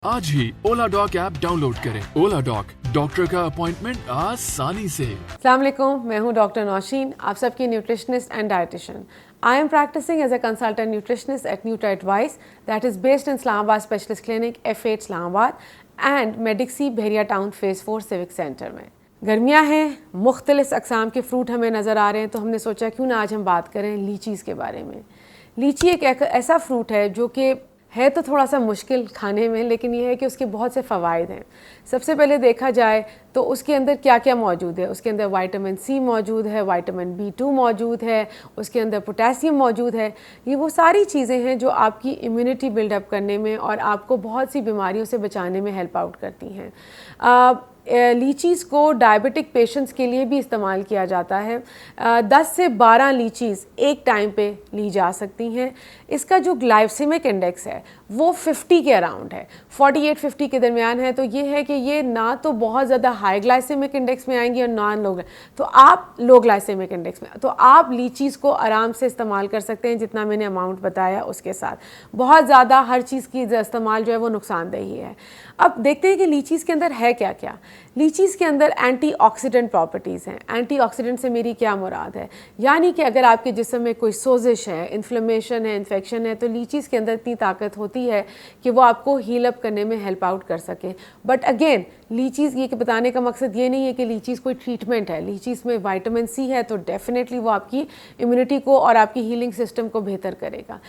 आज ही ओला dock app download करें। ओला dock, doctor का अपॉइंटमेंट आसानी से। अस्सलाम वालेकुम, मैं हूं डॉक्टर नौशीन, आप सबकी nutritionist and dietitian. I am practicing as a consultant nutritionist at NutriAdvice that is based in Islamabad Specialist Clinic F8 Islamabad and Medici Bahria town phase 4 civic centre में। गर्मियाँ हैं, मुख्तलिफ अक़साम के फ्रूट हमें नज़र आ रहे हैं, तो हमने सोचा क्यों ना आज हम बात करें लीचीज़ के बारे में। लीची एक ऐसा फ्रूट है जो कि है तो थोड़ा सा मुश्किल खाने में, लेकिन ये है कि उसके बहुत से फ़वाइद हैं। सबसे पहले देखा जाए तो उसके अंदर क्या क्या मौजूद है। उसके अंदर विटामिन सी मौजूद है, विटामिन B2 मौजूद है, उसके अंदर पोटेशियम मौजूद है। ये वो सारी चीज़ें हैं जो आपकी इम्यूनिटी बिल्डअप करने में और आपको बहुत सी बीमारियों से बचाने में हेल्प आउट करती हैं। लीचीज़ को डायबिटिक पेशेंट्स के लिए भी इस्तेमाल किया जाता है। 10 से 12 लीचीज़ एक टाइम पे ली जा सकती हैं। इसका जो ग्लाइसेमिक इंडेक्स है वो 50 के अराउंड है, 48-50 के दरमियान है। तो ये है कि ये ना तो बहुत ज़्यादा हाई ग्लाइसेमिक इंडेक्स में आएंगी और नॉन लो, तो आप लो ग्लाइसेमिक इंडेक्स में, तो आप लीचीज़ को आराम से इस्तेमाल कर सकते हैं जितना मैंने अमाउंट बताया उसके साथ। बहुत ज़्यादा हर चीज़ की इस्तेमाल जो है वो नुकसानदेह ही है। अब देखते हैं कि लीचीज़ के अंदर है क्या क्या। लीचीज़ के अंदर एंटीऑक्सीडेंट प्रॉपर्टीज़ हैं। एंटीऑक्सीडेंट से मेरी क्या मुराद है, यानी कि अगर आपके जिस्म में कोई सोजिश है, इन्फ्लेमेशन है, इन्फेक्शन है, तो लीचीज़ के अंदर इतनी ताकत होती है कि वो आपको हील अप करने में हेल्प आउट कर सके। बट अगेन लीचीज़ ये बताने का मकसद ये नहीं है कि लीचीज़ कोई ट्रीटमेंट है। लीचीज़ में विटामिन सी है तो डेफिनेटली वो आपकी इम्यूनिटी को और आपकी हीलिंग सिस्टम को बेहतर करेगा।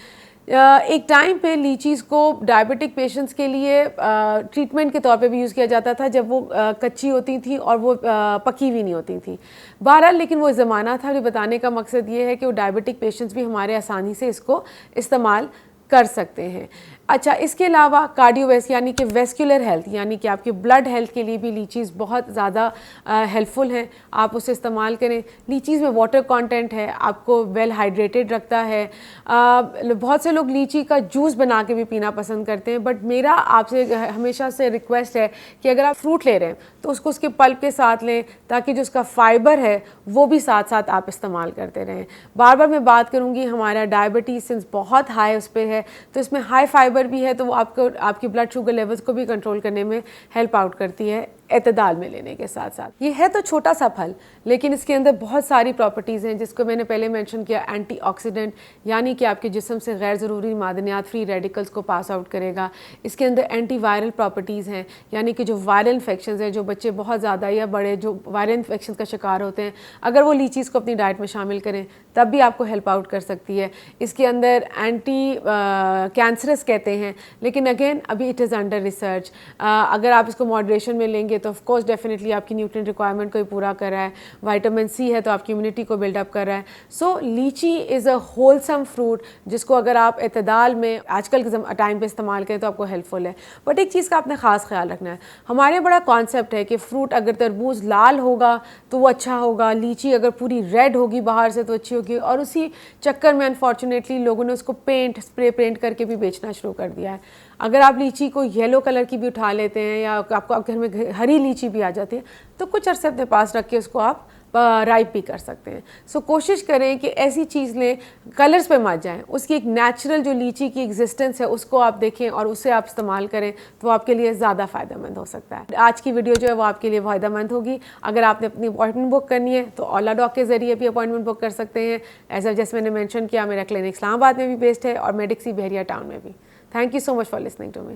एक टाइम पे लीचीज़ को डायबिटिक पेशेंट्स के लिए ट्रीटमेंट के तौर पे भी यूज़ किया जाता था जब वो कच्ची होती थी और वो पकी हुई नहीं होती थी। बहरहाल लेकिन वो ज़माना था। जो बताने का मकसद ये है कि वो डायबिटिक पेशेंट्स भी हमारे आसानी से इसको इस्तेमाल कर सकते हैं। अच्छा, इसके अलावा कार्डियोवेस यानी कि वेस्कुलर हेल्थ यानी कि आपके ब्लड हेल्थ के लिए भी लीचीज़ बहुत ज़्यादा हेल्पफुल हैं। आप उसे इस्तेमाल करें। लीचीज़ में वाटर कंटेंट है, आपको वेल हाइड्रेटेड रखता है। बहुत से लोग लीची का जूस बना के भी पीना पसंद करते हैं, बट मेरा आपसे हमेशा से रिक्वेस्ट है कि अगर आप फ्रूट ले रहे हैं तो उसको उसके पल्प के साथ लें, ताकि जो उसका फ़ाइबर है वो भी साथ साथ आप इस्तेमाल करते रहें। बार बार मैं बात करूँगी, हमारा डायबिटीज़ सिंस बहुत हाई उस पर है, तो इसमें हाई फाइबर भी है, तो वो आपको आपकी ब्लड शुगर लेवल्स को भी कंट्रोल करने में हेल्प आउट करती है, एतदाल में लेने के साथ साथ। ये है तो छोटा सा फल, लेकिन इसके अंदर बहुत सारी प्रॉपर्टीज़ हैं जिसको मैंने पहले मेंशन किया। एंटीऑक्सीडेंट यानी कि आपके जिस्म से गैर ज़रूरी मादनियात फ्री रेडिकल्स को पास आउट करेगा। इसके अंदर एंटीवायरल प्रॉपर्टीज़ हैं, यानी कि जो वायरल इन्फेक्शंस हैं, जो बच्चे बहुत ज़्यादा या बड़े जो वायरल इन्फेक्शन का शिकार होते हैं, अगर वो लीचीज़ को अपनी डाइट में शामिल करें तब भी आपको हेल्प आउट कर सकती है। इसके अंदर एंटी कैंसरस कहते हैं, लेकिन अगेन अभी इट इज़ अंडर रिसर्च। अगर आप इसको मॉडरेशन में लेंगे तो ऑफ कोर्स डेफिनेटली आपकी न्यूट्रिएंट रिक्वायरमेंट को ही पूरा कर रहा है। विटामिन सी है तो आपकी इम्यूनिटी को बिल्डअप कर रहा है। सो लीची इज़ अ होलसम फ्रूट जिसको अगर आप एतदाल में आजकल के टाइम पे इस्तेमाल करें तो आपको हेल्पफुल है। बट एक चीज़ का आपने ख़ास ख्याल रखना है, हमारे बड़ा कॉन्सेप्ट है कि फ्रूट अगर तरबूज लाल होगा तो वो अच्छा होगा, लीची अगर पूरी रेड होगी बाहर से तो अच्छी होगी, और उसी चक्कर में अनफॉर्चुनेटली लोगों ने उसको स्प्रे पेंट करके भी बेचना शुरू कर दिया है। अगर आप लीची को येलो कलर की भी उठा लेते हैं या आपको घर में हरी लीची भी आ जाती है, तो कुछ अरसे अपने पास रख के उसको आप राइप भी कर सकते हैं। सो कोशिश करें कि ऐसी चीज़ लें, कलर्स पे मत जाएं, उसकी एक नेचुरल जो लीची की एग्जिस्टेंस है उसको आप देखें और उससे आप इस्तेमाल करें तो आपके लिए ज़्यादा फ़ायदेमंद हो सकता है। आज की वीडियो जो है वो आपके लिए फ़ायदेमंद होगी। अगर आपने अपनी अपॉइंटमेंट बुक करनी है तो ओला डॉक के ज़रिए भी अपॉइंटमेंट बुक कर सकते हैं। जैसे मैंने मैंशन किया, मेरा क्लिनिक इस्लामाबाद में भी बेस्ड है और मेडिक्सी बहरिया टाउन में भी। Thank you so much for listening to me.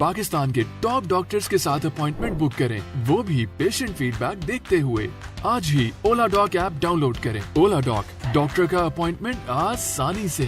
Pakistan के टॉप डॉक्टर्स के साथ अपॉइंटमेंट बुक करें, वो भी पेशेंट फीडबैक देखते हुए। आज ही ओला डॉक ऐप डाउनलोड करें। ओला डॉक, डॉक्टर का अपॉइंटमेंट आसानी से।